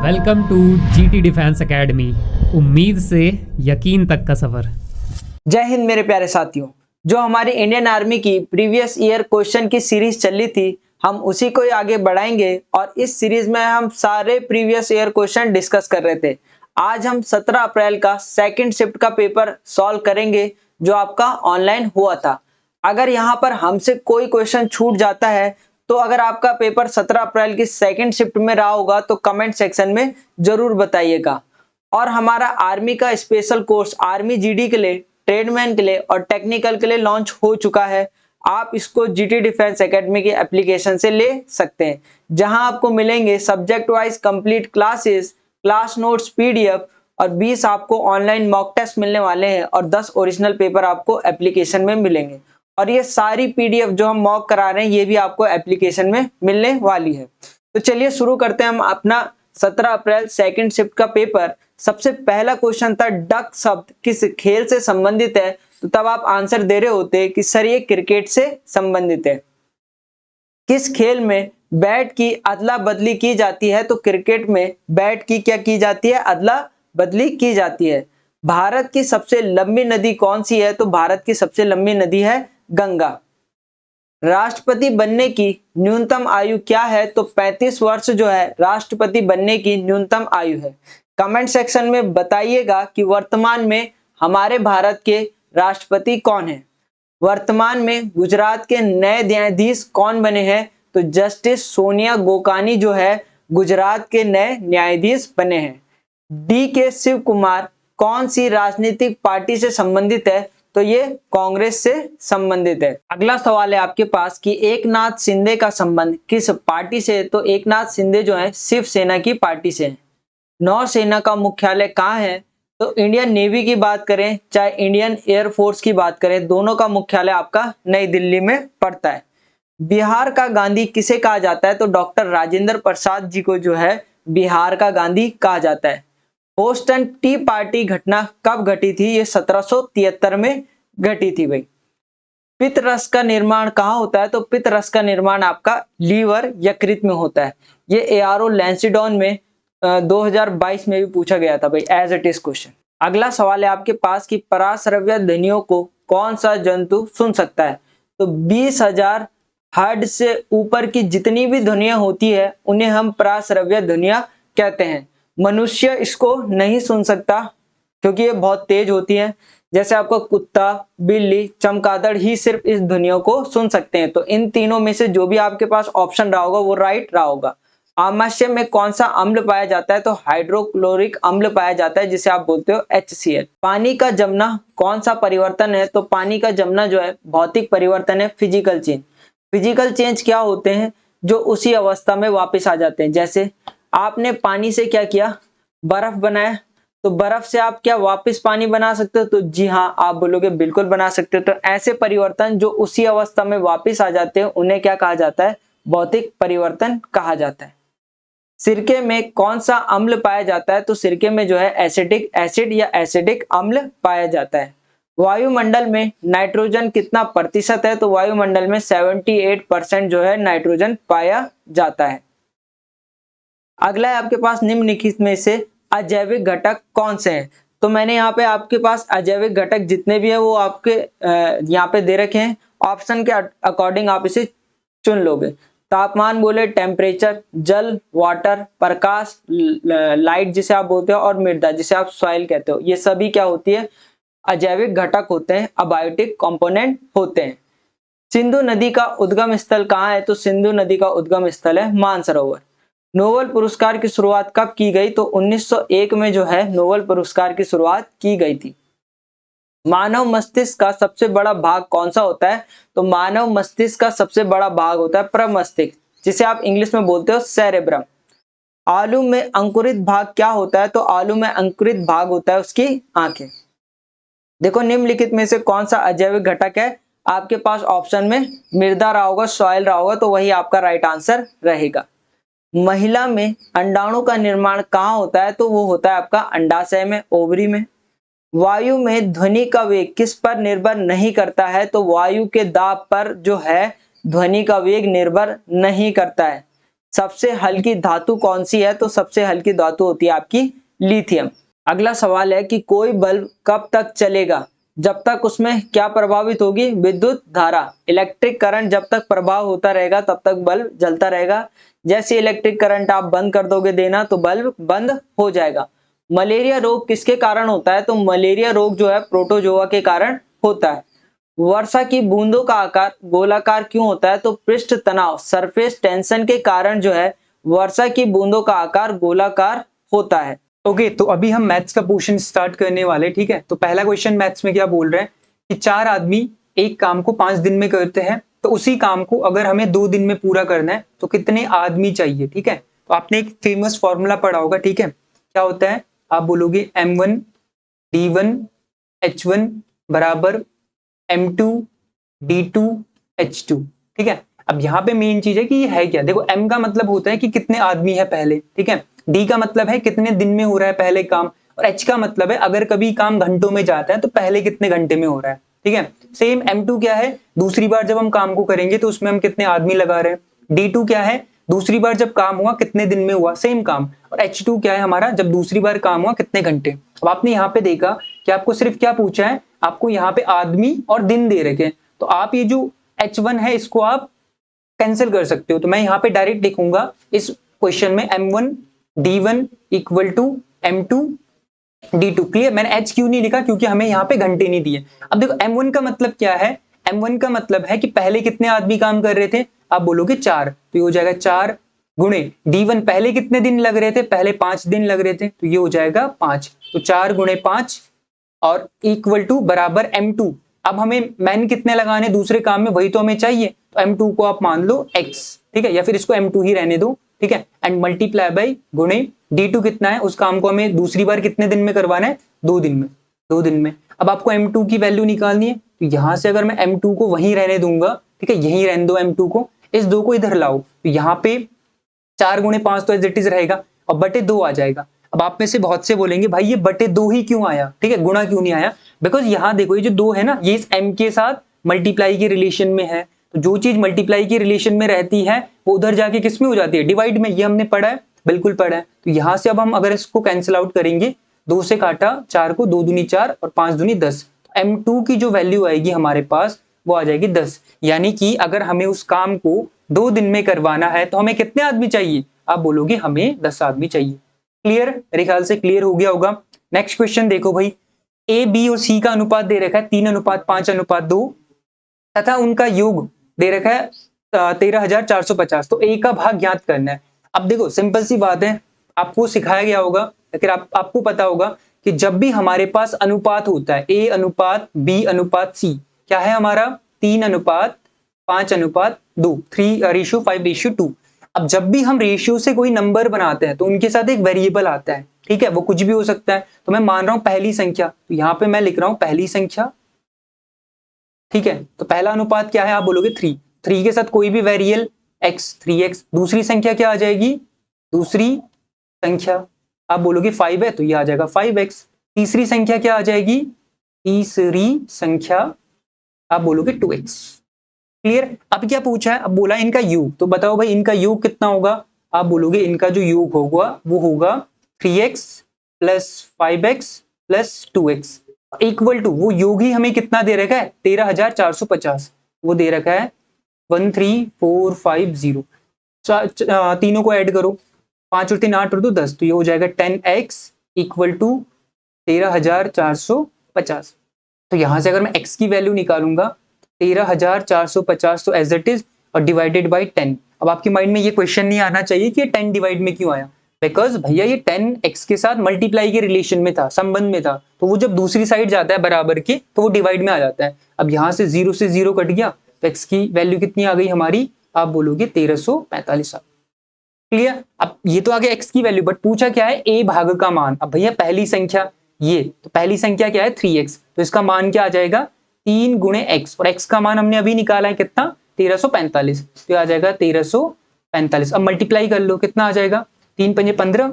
Welcome to GT defence academy. उम्मीद से यकीन तक का सफ़र। जय हिंद मेरे प्यारे साथियों। जो हमारी इंडियन आर्मी की प्रीवियस ईयर क्वेश्चन की सीरीज चल रही थी, हम उसी को ही आगे बढ़ाएंगे और इस सीरीज में हम सारे प्रीवियस ईयर क्वेश्चन डिस्कस कर रहे थे। आज हम 17 अप्रैल का सेकंड शिफ्ट का पेपर सॉल्व करेंगे जो आपका ऑनलाइन हुआ था। अगर यहाँ पर हमसे कोई क्वेश्चन छूट जाता है तो अगर आपका पेपर 17 अप्रैल की सेकंड शिफ्ट में रहा होगा तो कमेंट सेक्शन में जरूर बताइएगा। और हमारा आर्मी का स्पेशल कोर्स आर्मी जीडी के लिए, ट्रेडमैन के लिए और टेक्निकल के लिए लॉन्च हो चुका है। आप इसको जीटी डिफेंस एकेडमी के एप्लीकेशन से ले सकते हैं, जहां आपको मिलेंगे subject wise complete classes, class notes, PDF और 20 आपको ऑनलाइन मॉक टेस्ट मिलने वाले हैं और 10 ओरिजिनल पेपर आपको एप्लीकेशन में मिलेंगे। और ये सारी पीडीएफ जो हम मॉक करा रहे हैं ये भी आपको एप्लीकेशन में मिलने वाली है। तो चलिए शुरू करते हैं हम अपना 17 अप्रैल सेकंड शिफ्ट का पेपर। सबसे पहला क्वेश्चन था डक शब्द किस खेल से संबंधित है, तो तब आप आंसर दे रहे होते कि सर ये क्रिकेट से संबंधित है। किस खेल में बैट की अदला बदली की जाती है, तो क्रिकेट में बैट की क्या की जाती है, अदला बदली की जाती है। भारत की सबसे लंबी नदी कौन सी है, तो भारत की सबसे लंबी नदी है गंगा। राष्ट्रपति बनने की न्यूनतम आयु क्या है, तो 35 वर्ष जो है राष्ट्रपति बनने की न्यूनतम आयु है। कमेंट सेक्शन में बताइएगा कि वर्तमान में हमारे भारत के राष्ट्रपति कौन है। वर्तमान में गुजरात के नए न्यायाधीश कौन बने हैं, तो जस्टिस सोनिया गोकानी जो है गुजरात के नए न्यायाधीश बने हैं। डी के शिव कुमार कौन सी राजनीतिक पार्टी से संबंधित है, तो ये कांग्रेस से संबंधित है। अगला सवाल है आपके पास कि एकनाथ शिंदे का संबंध किस पार्टी से है, तो एकनाथ शिंदे जो है शिवसेना की पार्टी से है। नौसेना का मुख्यालय कहाँ है, तो इंडियन नेवी की बात करें चाहे इंडियन एयरफोर्स की बात करें, दोनों का मुख्यालय आपका नई दिल्ली में पड़ता है। बिहार का गांधी किसे कहा जाता है, तो डॉक्टर राजेंद्र प्रसाद जी को जो है बिहार का गांधी कहा जाता है। बोस्टन टी पार्टी घटना कब घटी थी, ये 1773 में घटी थी भाई। पित्त रस का निर्माण कहाँ होता है, तो पित्त रस का निर्माण आपका लीवर यकृत में होता है। ये एआरओ लैंसिडॉन में 2022 में भी पूछा गया था भाई, एज इट इज क्वेश्चन। अगला सवाल है आपके पास कि पराश्रव्य ध्वनियों को कौन सा जंतु सुन सकता है, तो 20,000 हर्ट्ज से ऊपर की जितनी भी ध्वनियां होती है उन्हें हम पराश्रव्य ध्वनियां कहते हैं। मनुष्य इसको नहीं सुन सकता क्योंकि ये बहुत तेज होती है। जैसे आपको कुत्ता, बिल्ली, चमगादड़ ही सिर्फ इस ध्वनियों को सुन सकते हैं। तो इन तीनों में से जो भी आपके पास ऑप्शन रहा होगा वो राइट रहा होगा। आमाशय में कौन सा अम्ल पाया जाता है, तो हाइड्रोक्लोरिक अम्ल पाया जाता है जिसे आप बोलते हो HCl। पानी का जमना कौन सा परिवर्तन है, तो पानी का जमना जो है भौतिक परिवर्तन है, फिजिकल चेंज। फिजिकल चेंज क्या होते हैं, जो उसी अवस्था में वापस आ जाते हैं। जैसे आपने पानी से क्या किया, बर्फ बनाया, तो बर्फ से आप क्या वापस पानी बना सकते हो, तो जी हाँ आप बोलोगे बिल्कुल बना सकते हो। तो ऐसे परिवर्तन जो उसी अवस्था में वापस आ जाते हैं उन्हें क्या कहा जाता है, भौतिक परिवर्तन कहा जाता है। सिरके में कौन सा अम्ल पाया जाता है, तो सिरके में जो है एसिटिक एसिड या एसिडिक अम्ल पाया जाता है। वायुमंडल में नाइट्रोजन कितना प्रतिशत है, तो वायुमंडल में 78% जो है नाइट्रोजन पाया जाता है। अगला है आपके पास निम्नलिखित में से अजैविक घटक कौन से हैं, तो मैंने यहाँ पे आपके पास अजैविक घटक जितने भी है वो आपके यहाँ पे दे रखे हैं। ऑप्शन के अकॉर्डिंग आप इसे चुन लोगे। तापमान बोले टेम्परेचर, जल वाटर, प्रकाश लाइट जिसे आप बोलते हो और मृदा जिसे आप सॉइल कहते हो, ये सभी क्या होती है, अजैविक घटक होते हैं, अबायोटिक कंपोनेंट होते हैं। सिंधु नदी का उद्गम स्थल कहाँ है, तो सिंधु नदी का उद्गम स्थल है मानसरोवर। नोबेल पुरस्कार की शुरुआत कब की गई, तो 1901 में जो है नोबेल पुरस्कार की शुरुआत की गई थी। मानव मस्तिष्क का सबसे बड़ा भाग कौन सा होता है, तो मानव मस्तिष्क का सबसे बड़ा भाग होता है प्रमस्तिष्क, जिसे आप इंग्लिश में बोलते हो सेरेब्रम। आलू में अंकुरित भाग क्या होता है, तो आलू में अंकुरित भाग होता है उसकी आंखें। देखो निम्नलिखित में से कौन सा अजैविक घटक है, आपके पास ऑप्शन में मृदा रहा होगा, सॉइल रहा होगा, तो वही आपका राइट आंसर रहेगा। महिला में अंडाणु का निर्माण कहाँ होता है, तो वो होता है आपका अंडाशय में, ओवरी में। वायु में ध्वनि का वेग किस पर निर्भर नहीं करता है, तो वायु के दाब पर जो है ध्वनि का वेग निर्भर नहीं करता है। सबसे हल्की धातु कौन सी है? तो सबसे हल्की धातु होती है आपकी लिथियम। अगला सवाल है कि कोई बल्ब कब तक चलेगा? जब तक उसमें क्या प्रभावित होगी? विद्युत धारा, इलेक्ट्रिक करंट जब तक प्रभाव होता रहेगा तब तक बल्ब जलता रहेगा। जैसे इलेक्ट्रिक करंट आप बंद कर दोगे देना तो बल्ब बंद हो जाएगा। मलेरिया रोग किसके कारण होता है? तो मलेरिया रोग जो है प्रोटोजोआ के कारण होता है। वर्षा की बूंदों का आकार गोलाकार क्यों होता है? तो पृष्ठ तनाव, सरफेस टेंशन के कारण जो है वर्षा की बूंदों का आकार गोलाकार होता है। ओके, तो अभी हम मैथ्स का पोर्शन स्टार्ट करने वाले, ठीक है। तो पहला क्वेश्चन मैथ्स में क्या बोल रहे हैं कि 4 आदमी एक काम को 5 दिन में करते हैं, तो उसी काम को अगर हमें 2 दिन में पूरा करना है तो कितने आदमी चाहिए, ठीक है। तो आपने एक फेमस फॉर्मूला पढ़ा होगा, ठीक है। क्या होता है? आप बोलोगे M1 D1 H1 बराबर M2 D2 H2, ठीक है। अब यहाँ पे मेन चीज है कि ये है क्या। देखो, M का मतलब होता है कि कितने आदमी है पहले, ठीक है। D का मतलब है कितने दिन में हो रहा है पहले काम, और H का मतलब है अगर कभी काम घंटों में जाता है तो पहले कितने घंटे में हो रहा है, ठीक है। सेम M2 क्या है? दूसरी बार जब हम काम को करेंगे तो उसमें हम कितने आदमी लगा रहे हैं। D2 क्या है? दूसरी बार जब काम हुआ कितने दिन में हुआ, सेम काम। और H2 क्या है हमारा? जब दूसरी बार काम हुआ कितने घंटे। अब आपने यहाँ पे देखा कि आपको सिर्फ क्या पूछा है, आपको यहाँ पे आदमी और दिन दे रखे हैं। तो आप ये जो H1 है इसको आप कैंसिल कर सकते हो। तो मैं यहाँ पे डायरेक्ट लिखूंगा इस क्वेश्चन में M1 D1 equal to M2 D2। Clear? मैंने H क्यों नहीं लिखा? क्योंकि हमें यहाँ पे घंटे नहीं दिए। अब देखो M1 का मतलब क्या है? M1 का मतलब है कि पहले कितने आदमी काम कर रहे थे। आप बोलोगे 4, तो ये हो जाएगा 4 गुणे D1 पहले कितने दिन लग रहे थे? पहले 5 दिन लग रहे थे, तो ये हो जाएगा 5। तो 4 गुणे 5 और इक्वल टू बराबर M2। अब हमें मैन कितने लगाने दूसरे काम में, वही तो हमें चाहिए। तो M2 को आप मान लो X, ठीक है, या फिर इसको M2 ही रहने दो, ठीक है। एंड मल्टीप्लाई बाई गुणे D2 कितना है, उस काम को हमें दूसरी बार कितने दिन में करवाना है? 2 दिन में, 2 दिन में। अब आपको M2 की वैल्यू निकालनी है, तो यहां से अगर मैं M2 को वहीं रहने दूंगा, ठीक है, यहीं रहने दो M2 को, इस 2 को इधर लाओ, तो यहाँ पे 4 गुणे 5 तो एज इट इज रहेगा और बटे 2 आ जाएगा। अब आप में से बहुत से बोलेंगे भाई ये बटे 2 ही क्यों आया, ठीक है, गुणा क्यों नहीं आया? बिकॉज यहाँ देखो ये जो 2 है ना, ये इस M के साथ मल्टीप्लाई के रिलेशन में है। तो जो चीज मल्टीप्लाई के रिलेशन में रहती है वो उधर जाके किस में हो जाती है? डिवाइड में। ये हमने पढ़ा है, बिल्कुल पढ़ा है। तो यहाँ से अब हम अगर इसको कैंसिल आउट करेंगे, 2 से काटा 4 को, 2 दूनी 4 और 5 दूनी 10, तो M2 की जो वैल्यू आएगी हमारे पास वो आ जाएगी 10। यानी कि अगर हमें उस काम को 2 दिन में करवाना है तो हमें कितने आदमी चाहिए? आप बोलोगे हमें 10 आदमी चाहिए। क्लियर? मेरे ख्याल से क्लियर हो गया होगा। नेक्स्ट क्वेश्चन देखो भाई, A, B और C का अनुपात दे रखा है 3:5:2 तथा उनका योग दे रखा है 13,450। तो A का भाग ज्ञात करना है। अब देखो सिंपल सी बात है, आपको सिखाया गया होगा, लेकिन आपको पता होगा कि जब भी हमारे पास अनुपात होता है A अनुपात B अनुपात C, क्या है हमारा? 3:5:2, 3:5:2। अब जब भी हम रेशियो से कोई नंबर बनाते हैं तो उनके साथ एक वेरिएबल आता है, ठीक है, वो कुछ भी हो सकता है। तो मैं मान रहा हूं पहली संख्या, तो यहां पे मैं लिख रहा हूं पहली संख्या, ठीक है। तो पहला अनुपात क्या है? आप बोलोगे 3 के साथ कोई भी वेरिएबल x, 3x। दूसरी संख्या क्या आ जाएगी? दूसरी संख्या आप बोलोगे 5 है, तो ये आ जाएगा 5x। तीसरी संख्या क्या आ जाएगी? तीसरी संख्या आप बोलोगे 2x। क्लियर? अब क्या पूछा है? अब बोला इनका योग, तो बताओ भाई इनका योग कितना होगा? आप बोलोगे इनका जो योग होगा वो होगा 3x plus 5x plus 2x equal to, वो योग ही हमें कितना दे रखा है? 13,450। वो दे रखा है 13450। तीनों को ऐड करो, 5 और 3 8 और 2 10, तो ये हो जाएगा 10x इक्वल टू 13,450। तो यहां से अगर मैं x की वैल्यू निकालूंगा 13,450 तो एज इट इज और डिवाइडेड बाई 10। अब आपके माइंड में ये क्वेश्चन नहीं आना चाहिए कि 10 डिवाइड में क्यों आया, बिकॉज भैया ये 10 x के साथ मल्टीप्लाई के रिलेशन में था, संबंध में था, तो वो जब दूसरी साइड जाता है बराबर के तो वो डिवाइड में आ जाता है। अब यहाँ से 0 से 0 कट गया तो x की वैल्यू कितनी आ गई हमारी? आप बोलोगे 1345। क्लियर? अब ये तो आ गया x की वैल्यू, बट पूछा क्या है? a भाग का मान। अब भैया पहली संख्या ये, तो पहली संख्या क्या है? 3x, तो इसका मान क्या आ जाएगा? 3 गुणे x, और x का मान हमने अभी निकाला है कितना? 1345, तो आ जाएगा 1345। अब मल्टीप्लाई कर लो, कितना आ जाएगा? 3 पंजे 15,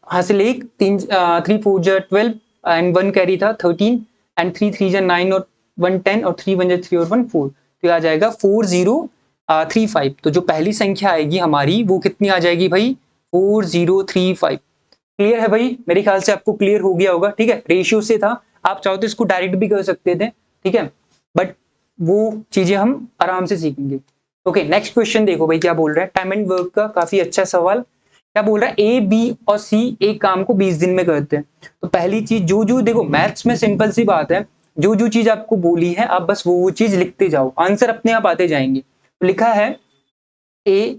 हासिल 1, 3 4 जा 12 एंड 1 कैरी था 13 एंड 3 3 जा 9 और 1 10 और 3 1 जा 3 और 1 4, तो आ जाएगा 40 35। तो जो पहली संख्या आएगी हमारी वो कितनी आ जाएगी भाई 4035। क्लियर है भाई, मेरे ख्याल से आपको क्लियर हो गया होगा। ठीक है, रेशियो से था, आप चाहो तो इसको डायरेक्ट भी कर सकते थे। ठीक है, बट वो चीजें हम आराम से सीखेंगे। ओके, नेक्स्ट क्वेश्चन देखो भाई क्या बोल रहा है, टाइम एंड वर्क का काफी अच्छा सवाल। क्या बोल रहा है, ए बी और सी एक काम को 20 दिन में करते हैं। तो पहली चीज जो देखो मैथ्स में सिंपल सी बात है, जो चीज आपको बोली है आप बस वो चीज लिखते जाओ, आंसर अपने आप आते जाएंगे। तो लिखा है ए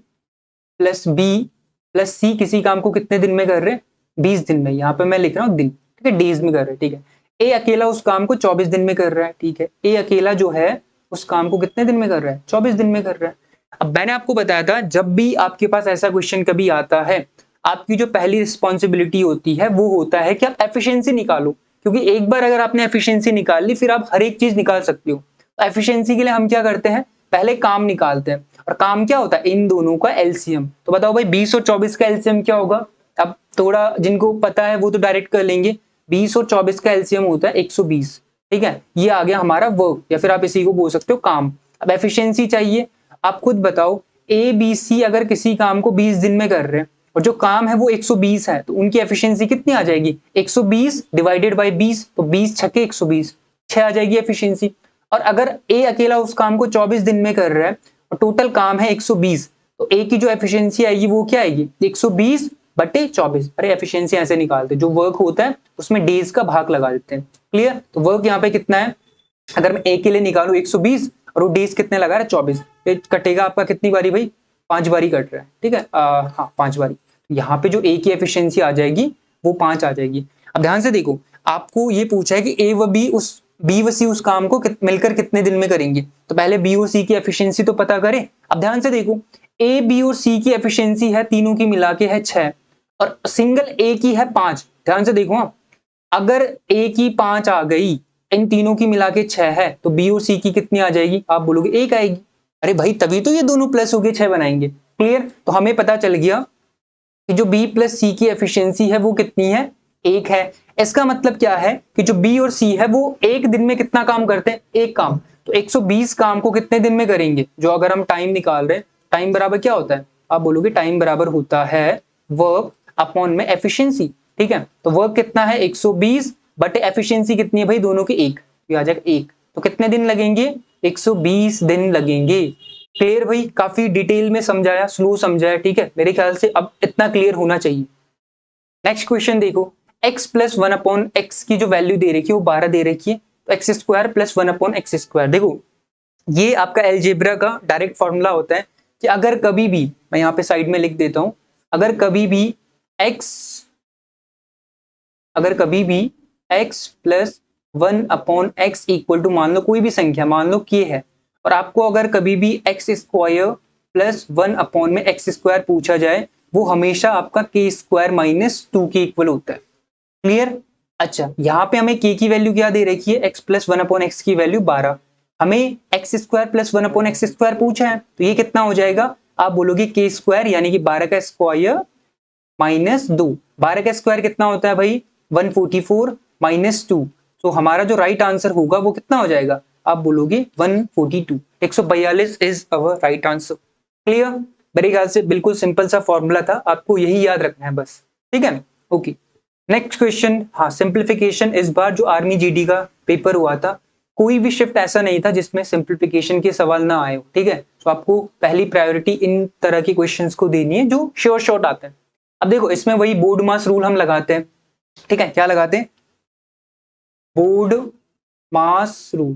प्लस बी प्लस सी किसी काम को कितने दिन में कर रहे हैं 20 दिन में। यहाँ पे मैं लिख रहा हूँ दिन, ठीक है, डेज में कर रहे हैं। ठीक है, ए अकेला उस काम को 24 दिन में कर रहा है। ठीक है, ए अकेला जो है उस काम को कितने दिन में कर रहा है 24 दिन में कर रहा है। अब मैंने आपको बताया था जब भी आपके पास ऐसा क्वेश्चन कभी आता है, आपकी जो पहली रिस्पॉन्सिबिलिटी होती है वो होता है कि आप एफिशिएंसी निकालो, क्योंकि एक बार अगर आपने एफिशिएंसी निकाल ली फिर आप हर एक चीज निकाल सकते हो। तो एफिशिएंसी के लिए हम क्या करते हैं, पहले काम निकालते हैं, और काम क्या होता है इन दोनों का एलसीएम। तो बताओ भाई 20 और 24 का एलसीएम क्या होगा। अब थोड़ा जिनको पता है वो तो डायरेक्ट कर लेंगे, 20 और 24 का एलसीएम होता है 120। ठीक है, ये आ गया हमारा वर्क, या फिर आप इसी को बोल सकते हो काम। अब एफिशिएंसी चाहिए, आप खुद बताओ ए बी सी अगर किसी काम को 20 दिन में कर रहे हैं और जो काम है वो 120 है, तो उनकी एफिशिएंसी कितनी आ जाएगी 120 डिवाइडेड बाय 20, तो 20 छके 120, 6 आ जाएगी एफिशिएंसी। और अगर ए अकेला उस काम को 24 दिन में कर रहा है और टोटल काम है 120, तो ए की जो एफिशिएंसी आएगी वो क्या आएगी 120 बटे 24। अरे एफिशिएंसी ऐसे निकालते, जो वर्क होता है उसमें डेज का भाग लगा देते हैं। क्लियर, तो वर्क यहाँ पे कितना है, अगर मैं ए के लिए निकालू 120 और वो डेज कितने लगा रहा है 24, कटेगा आपका कितनी बारी भाई 5 बारी कट रहा है। ठीक है, हाँ 5 बारी। यहाँ पे जो ए की एफिशिएंसी आ जाएगी वो 5 आ जाएगी। अब ध्यान से देखो, आपको ये पूछा है कि ए व बी उस बी व सी उस काम को मिलकर कितने दिन में करेंगे, तो पहले बी और सी की एफिशिएंसी तो पता करें। अब ध्यान से देखो, ए बी और सी की एफिशिएंसी है तीनों की मिला के है 6 और सिंगल ए की है 5। ध्यान से देखो, हाँ, अगर ए की 5 आ गई, इन तीनों की मिला के 6 है, तो बी और सी की कितनी आ जाएगी, आप बोलोगे 1 आएगी। अरे भाई तभी तो ये दोनों प्लस हो गए 6 बनाएंगे। क्लियर, तो हमें पता चल गया कि जो बी प्लस सी की एफिशिएंसी है वो कितनी है 1 है। इसका मतलब क्या है कि जो बी और सी है वो एक दिन में कितना काम करते हैं, एक काम। तो 120 काम को कितने दिन में करेंगे, जो अगर हम टाइम निकाल रहे हैं, टाइम बराबर क्या होता है, आप बोलोगे टाइम बराबर होता है वर्क अपॉन में एफिशिएंसी। ठीक है, तो वर्क कितना है 120 बटे एफिशिएंसी कितनी है भाई दोनों की 1, ये आ जाएगा 1। तो कितने दिन लगेंगे 120 दिन लगेंगे। क्लियर भाई, काफी डिटेल में समझाया, स्लो समझाया। ठीक है, मेरे ख्याल से अब इतना क्लियर होना चाहिए। नेक्स्ट क्वेश्चन देखो, x प्लस 1 अपॉन एक्स की जो वैल्यू दे रखी है वो 12 दे रखी है, तो x square plus 1 upon x square. देखो ये आपका एलजेब्रा का डायरेक्ट फॉर्मूला होता है कि अगर कभी भी, मैं यहाँ पे साइड में लिख देता हूं, अगर कभी भी x plus 1 upon x equal to, मान लो कोई भी संख्या, मान लो k है, और आपको अगर कभी भी एक्स स्क्वायर प्लस 1 अपॉन में एक्स स्क्वायर पूछा जाए, वो हमेशा आपका k स्क्वायर माइनस 2 के इक्वल होता है। क्लियर, अच्छा यहाँ पे हमें k की वैल्यू क्या दे रखी है, x प्लस 1 अपॉन एक्स की वैल्यू 12, हमें x square plus 1 upon x square पूछा है, तो ये कितना हो जाएगा, आप बोलोगे k स्क्वायर यानी कि 12 का स्क्वायर माइनस 2। 12 का स्क्वायर कितना होता है भाई 144 माइनस 2, तो हमारा जो राइट आंसर होगा वो कितना हो जाएगा, आप बोलोगे 142, 142 is our right answer. Clear, मेरे ख्याल से बिल्कुल सिंपल सा फॉर्मूला था, आपको यही याद रखना है बस। ठीक है, ओके नेक्स्ट क्वेश्चन। हाँ, सिंप्लीफिकेशन, इस बार जो आर्मी जीडी का पेपर हुआ था कोई भी शिफ्ट ऐसा नहीं था जिसमें सिंप्लीफिकेशन के सवाल ना आए हो। ठीक है, तो आपको पहली प्रायोरिटी इन तरह के क्वेश्चंस को देनी है जो श्योर शॉर्ट आते हैं। अब देखो इसमें वही बोर्ड मास रूल हम लगाते हैं। ठीक है, क्या लगाते हैं, बोर्ड मास रूल।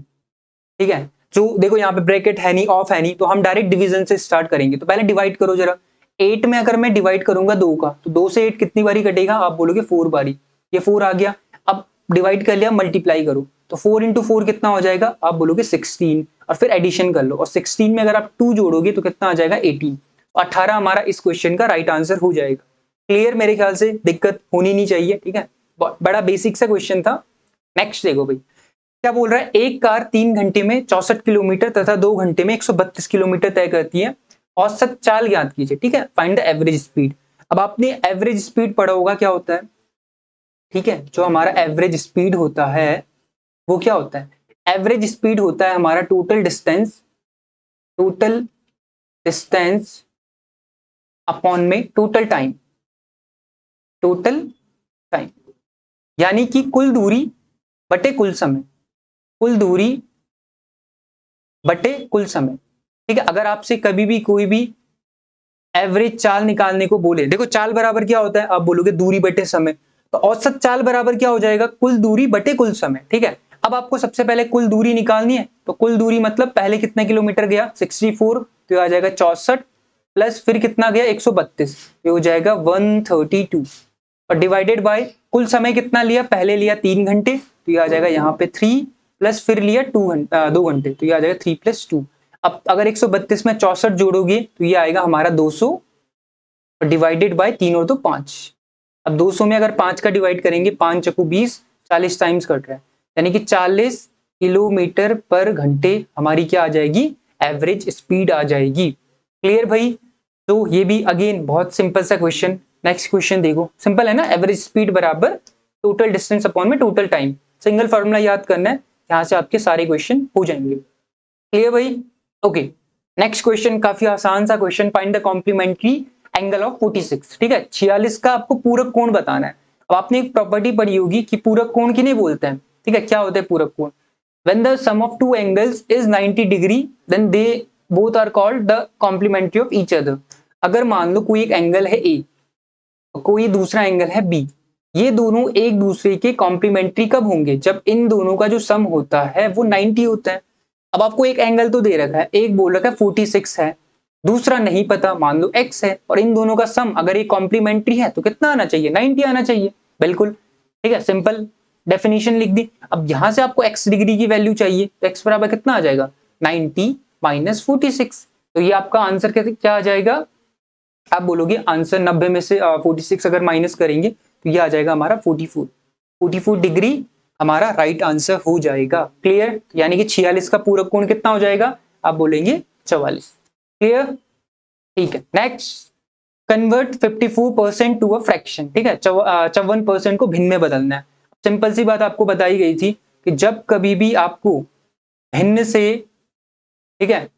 ठीक है, जो देखो यहाँ पे ब्रैकेट है नहीं, ऑफ है नहीं, तो हम डायरेक्ट डिवीजन से स्टार्ट करेंगे। तो पहले डिवाइड करो जरा, 8 में अगर मैं डिवाइड करूंगा 2 का, तो 2 से 8 कितनी बारी कटेगा, आप बोलोगे 4 बारी, ये 4 आ गया। अब डिवाइड कर लिया, मल्टीप्लाई करो, तो 4 इंटू 4 कितना हो जाएगा, आप बोलोगे 16, और फिर एडिशन कर लो, और 16 में अगर आप 2 जोड़ोगे तो कितना आ जाएगा 18, 18 हमारा इस क्वेश्चन का राइट आंसर हो जाएगा। क्लियर, मेरे ख्याल से दिक्कत होनी नहीं चाहिए। ठीक है, बड़ा बेसिक सा क्वेश्चन था। नेक्स्ट देखो भाई क्या बोल रहा है, एक कार 3 घंटे में 64 किलोमीटर तथा 2 घंटे में 132 किलोमीटर तय करती है, औसत चाल ज्ञात कीजिए। ठीक है, फाइंड द एवरेज स्पीड। अब आपने एवरेज स्पीड पढ़ा होगा क्या होता है। ठीक है, जो हमारा एवरेज स्पीड होता है वो क्या होता है, एवरेज स्पीड होता है हमारा टोटल डिस्टेंस डिस्टेंस अपॉन में टोटल टाइम, टोटल टाइम यानी कि कुल दूरी बटे कुल समय, कुल दूरी बटे कुल समय। ठीक है, अगर आपसे कभी भी कोई भी एवरेज चाल निकालने को बोले, देखो चाल बराबर क्या होता है, आप बोलोगे दूरी बटे समय, तो औसत चाल बराबर क्या हो जाएगा, कुल दूरी बटे कुल समय। ठीक है, अब आपको सबसे पहले कुल दूरी निकालनी है, तो कुल दूरी मतलब पहले कितने किलोमीटर गया 64, तो ये आ जाएगा 64 प्लस फिर कितना गया 132, ये हो जाएगा 132 और डिवाइडेड बाय कुल समय कितना लिया, पहले लिया 3 घंटे, तो ये आ जाएगा यहाँ पे 3 प्लस फिर लिया 2 घंटे, तो ये आ जाएगा 3 + 2। अब अगर 132 में 64 जोड़ोगे तो ये आएगा हमारा 200 और डिवाइडेड बाय 3 और 2 5। अब 200 में अगर 5 का डिवाइड करेंगे, 5 चकू 20, 40 टाइम्स कट रहा है, यानी कि 40 किलोमीटर पर घंटे हमारी क्या आ जाएगी, एवरेज स्पीड आ जाएगी। क्लियर भाई? तो ये भी अगेन बहुत सिंपल सा क्वेश्चन। नेक्स्ट क्वेश्चन देखो, सिंपल है ना, एवरेज स्पीड बराबर टोटल डिस्टेंस अपॉन में टोटल टाइम, सिंगल फॉर्मूला याद करना है, यहाँ से आपके सारे क्वेश्चन हो जाएंगे। क्लियर भाई? ओके, नेक्स्ट क्वेश्चन काफी आसान सा question, find the complementary angle of 46। ठीक है, 46 का आपको पूरक कोण बताना है। अब आपने एक प्रॉपर्टी पढ़ी होगी कि पूरक कोण किन्हें बोलते हैं। ठीक है, क्या होता है पूरक कोण? When the sum of two angles is 90 degree, then they both are called the complementary of each other। अगर मान लो कोई एक एंगल है A और कोई दूसरा एंगल है B, ये दोनों एक दूसरे के कॉम्प्लीमेंट्री कब होंगे, जब इन दोनों का जो सम होता है वो 90 होता है। अब आपको एक एंगल तो दे रखा है, एक बोल रखा है 46 है, दूसरा नहीं पता, मान लो x है, और इन दोनों का सम अगर ये कॉम्प्लीमेंट्री है तो कितना आना चाहिए, 90 आना चाहिए। बिल्कुल ठीक है, सिंपल डेफिनेशन लिख दी। अब यहां से आपको x डिग्री की वैल्यू चाहिए, तो x बराबर कितना आ जाएगा, 90 - 46, तो ये आपका आंसर क्या आ जाएगा, आप बोलोगे आंसर 90 में से 46 अगर माइनस करेंगे तो ये आ जाएगा हमारा 44 डिग्री हमारा राइट आंसर हो जाएगा। क्लियर? यानी कि 46 का पूरक कोण कितना हो जाएगा, आप बोलेंगे 44। क्लियर? ठीक है, next, convert 54% to a fraction. ठीक है, 54% को भिन्न में बदलना है। सिंपल सी बात आपको बताई गई थी कि जब कभी भी आपको भिन्न से, ठीक है,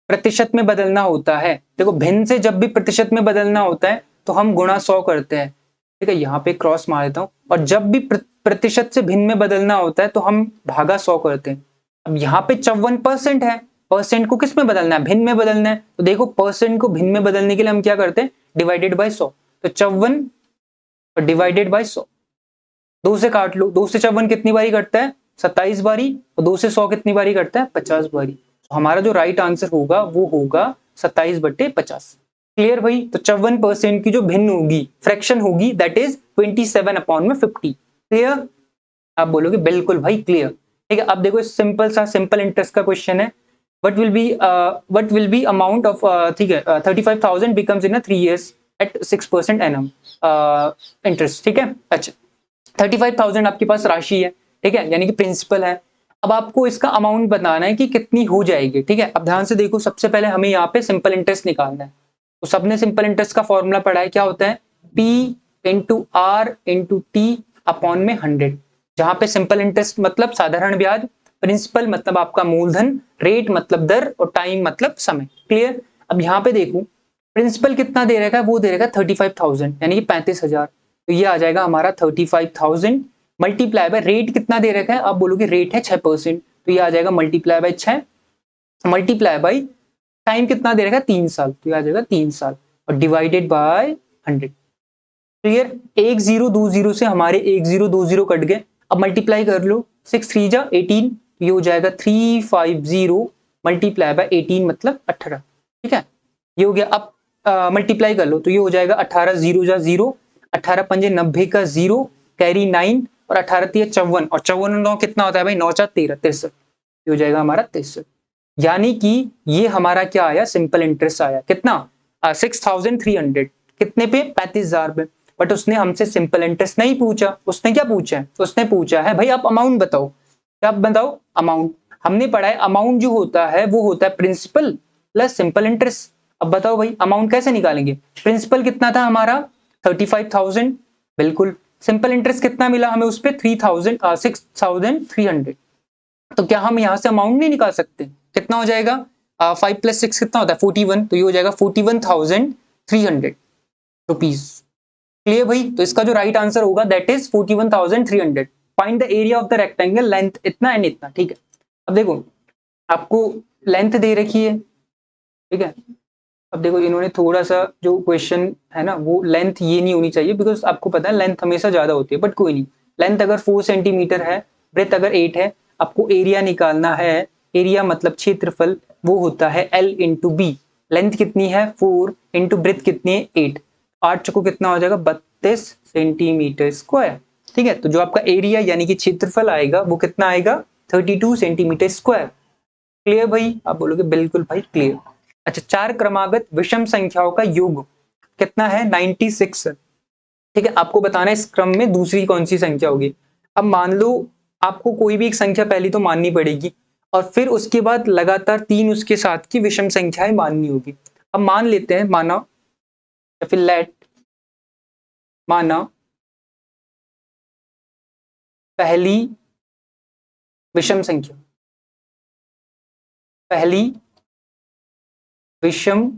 प्रतिशत में बदलना होता है, देखो भिन्न से जब भी प्रतिशत में बदलना होता है तो हम गुणा 100 करते हैं। ठीक है, यहाँ पे क्रॉस मार देता हूं, और जब भी प्रतिशत से भिन्न में बदलना होता है तो हम भागा 100 करते हैं। अब यहाँ पे 54% है, परसेंट को किस में बदलना है, भिन्न में बदलना है, तो देखो परसेंट को भिन्न में बदलने के लिए हम क्या करते हैं, डिवाइडेड बाय 100, तो 54 और डिवाइडेड बाय 100, 2 से काट लो, 2 से 54 कितनी बारी कटता है, 27 बारी, और 2 से 100 कितनी बारी कटता है, 50 बारी। तो हमारा जो राइट आंसर होगा वो होगा 27/50। क्लियर भाई? तो 54% की जो भिन्न होगी, फ्रैक्शन होगी, दैट इज 27/50। क्लियर? आप बोलोगे बिल्कुल भाई क्लियर। ठीक है, अब देखो सिंपल सा सिंपल इंटरेस्ट का क्वेश्चन है, what will be amount of ठीक है 35,000 becomes in a 3 years at 6% annum interest। ठीक है, अच्छा 35,000 आपके पास राशि है, ठीक है, यानी कि प्रिंसिपल है। अब आपको इसका अमाउंट बताना है कि कितनी हो जाएगी। ठीक है, अब ध्यान से देखो, सबसे पहले हमें यहाँ पे सिंपल इंटरेस्ट निकालना है। तो सबने सिंपल इंटरेस्ट का फॉर्मूला पढ़ा है, क्या होता है, P × R × T अपॉन में 100, जहां पे सिंपल इंटरेस्ट मतलब साधारण ब्याज, प्रिंसिपल मतलब आपका मूलधन, रेट मतलब दर, और टाइम मतलब समय। क्लियर? अब यहाँ पे देखो प्रिंसिपल कितना दे रखा है, वो दे रखा है 35,000 यानी कि 35,000, तो ये आ जाएगा हमारा 35,000 मल्टीप्लाई बाय रेट कितना दे रखा है, आप बोलोगे रेट है 6%, तो ये आ जाएगा multiply by 6 multiply by time कितना दे रखा है 3 साल, तो ये आ जाएगा 3 साल, और डिवाइडेड बाय 100। क्लियर? 1 0 2 0 से हमारे 1 0 2 0 कट गए, अब मल्टीप्लाई कर लो, 6 3 जा 18, ये हो जाएगा 350 मल्टीप्लाई बाय 18 मतलब 18। ठीक है, ये हो गया। अब मल्टीप्लाई कर लो तो ये हो जाएगा 18 0 जा 0, 18 पंजे 90 का 0, कैरी 9, और 18 3 54, और 54 9 कितना होता है भाई, 9 4 13 63, ये हो जाएगा हमारा 63। यानी कि ये हमारा क्या आया, सिंपल इंटरेस्ट आया, कितना 6,300, कितने पे, 35,000 पे। बट उसने हमसे सिंपल इंटरेस्ट नहीं पूछा, उसने क्या पूछा है, उसने पूछा है भाई आप अमाउंट बताओ, क्या बताओ अमाउंट। हमने पढ़ा है अमाउंट जो होता है वो होता है प्रिंसिपल प्लस सिंपल इंटरेस्ट। अब बताओ भाई अमाउंट कैसे निकालेंगे, प्रिंसिपल कितना था हमारा 35,000, बिल्कुल, सिंपल इंटरेस्ट कितना मिला हमें उस पे 6,300, तो क्या हम यहां से अमाउंट नहीं निकाल सकते, कितना हो जाएगा 5 + 6 कितना होता है 41, तो ये हो जाएगा 41,300 रुपीज। क्लियर भाई? तो इसका जो राइट आंसर होगा that is 41,300। Find the area of the rectangle, length इतना एंड इतना, ठीक है। अब देखो आपको लेंथ दे रखी है, ठीक है। अब देखो इन्होंने थोड़ा सा जो क्वेश्चन है ना वो लेंथ ये नहीं होनी चाहिए, बिकॉज आपको पता है लेंथ हमेशा ज्यादा होती है, बट कोई नहीं। लेंथ अगर 4 सेंटीमीटर है, ब्रेथ अगर 8 है, आपको एरिया निकालना है। एरिया मतलब क्षेत्रफल, वो होता है L इंटू बी। लेंथ कितनी है 4 इंटू ब्रेथ कितनी है 8, 8 चको कितना हो जाएगा 32 सेंटीमीटर स्क्वायर, ठीक है। तो जो आपका एरिया यानी कि क्षेत्रफल आएगा वो कितना आएगा 32 सेंटीमीटर स्क्वायर। क्लियर भाई? आप बोलोगे बिल्कुल भाई क्लियर। अच्छा, 4 क्रमागत विषम संख्याओं का योग कितना है 96, ठीक है। आपको बताना है इस क्रम में दूसरी कौन सी संख्या होगी। अब मान लो आपको कोई भी एक संख्या पहली तो माननी पड़ेगी, और फिर उसके बाद लगातार 3 उसके साथ की विषम संख्याएं माननी होगी। अब मान लेते हैं, माना या फिर लेट माना पहली विषम संख्या, पहली विषम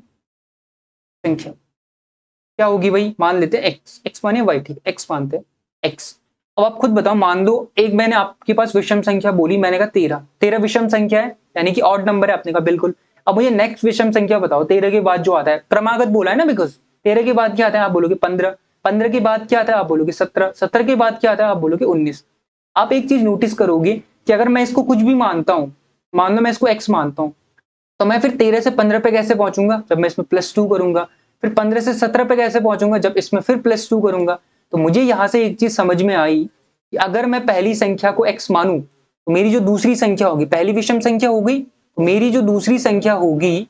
संख्या क्या होगी भाई? मान लेते हैं एक्स, एक्स माने वाई, ठीक, एक्स मानते हैं एक्स। अब आप खुद बताओ, मान लो एक मैंने आपके पास विषम संख्या बोली, मैंने कहा 13, 13 विषम संख्या है यानी कि ऑड नंबर है, आपने कहा बिल्कुल। अब मुझे नेक्स्ट विषम संख्या बताओ, 13 के बाद जो आता है, क्रमागत बोला है ना, बिकॉज 13 के बाद क्या आता है आप बोलोगे 15, 15 के बाद क्या आता है आप बोलोगे 17, 17 के बाद क्या आता है आप बोलोगे 19। आप एक चीज नोटिस करोगे कि अगर मैं इसको कुछ भी मानता हूं, मान लो मैं इसको एक्स मानता हूं, तो मैं फिर 13 से 15 पे कैसे पहुंचूंगा? जब मैं इसमें +2 करूंगा। फिर 15 से 17 पे कैसे पहुंचूंगा? जब इसमें फिर +2 करूंगा। तो मुझे यहां से एक चीज समझ में आई कि अगर मैं पहली संख्या को x मानूं, तो मेरी जो दूसरी संख्या होगी, पहली विषम संख्या हो गई, तो मेरी जो दूसरी संख्या होगी,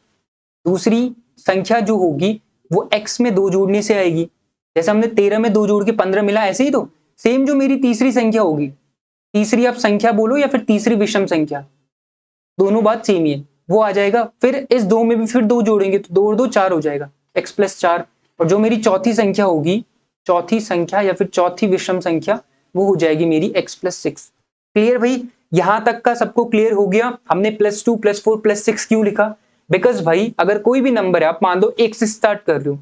दूसरी संख्या जो होगी वो x में 2 जोड़ने से आएगी। जैसे हमने 13 में 2 जोड़ के 15 मिला, ऐसे ही तो सेम जो मेरी तीसरी संख्या होगी, तीसरी आप संख्या बोलो या फिर तीसरी विषम संख्या, दोनों बात सेम ही है, वो आ जाएगा। फिर इस 2 में भी फिर 2 जोड़ेंगे तो 2 और 2 4 हो जाएगा, x + 4। और जो मेरी चौथी संख्या होगी, चौथी संख्या या फिर चौथी विषम संख्या, वो हो जाएगी मेरी x + 6। क्लियर भाई? यहां तक का सबको क्लियर हो गया? हमने +2 +4 +6 क्यों लिखा? बिकॉज भाई अगर कोई भी नंबर है, आप मान लो 1 से स्टार्ट कर रहे हो,